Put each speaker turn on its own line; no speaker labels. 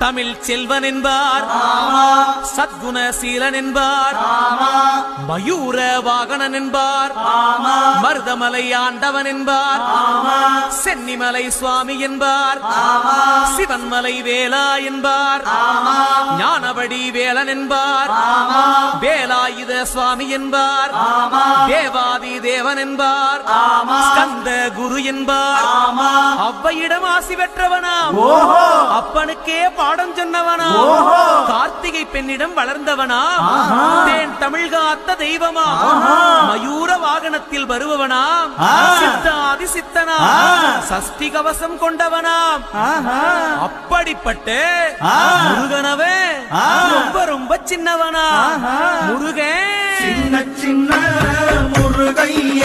தமிழ் செல்வன் என்பார், சத்குணசீலன் என்பார், மயூர வாகனன் என்பார், மருதமலை ஆண்டவன் என்பார், சென்னிமலை சுவாமி என்பார், சிவன்மலை வேலா என்பார், ஞானபடி வேலன் என்பார், வேலாயுத சுவாமி என்பார், தேவாதி தேவன் என்பார், ஸ்கந்த குரு என்பார், அவ்வையிடம் ஆசி பெற்றவனாம், அப்பனுக்கே பாடம் சொன்னவனாம், கார்த்திகை பெண்ணிடம் வளர்ந்தவனாம், தேன் தமிழ் காத்த தெய்வமா, மயூர வாகனத்தில் வருபவனாம், சித்தாதி சித்தனாம், சஷ்டி கவசம் கொண்டவனாம். அப்படிப்பட்ட முருகனவே ரொம்ப ரொம்ப சின்னவனா. முருகன்
சின்ன சின்ன முருகைய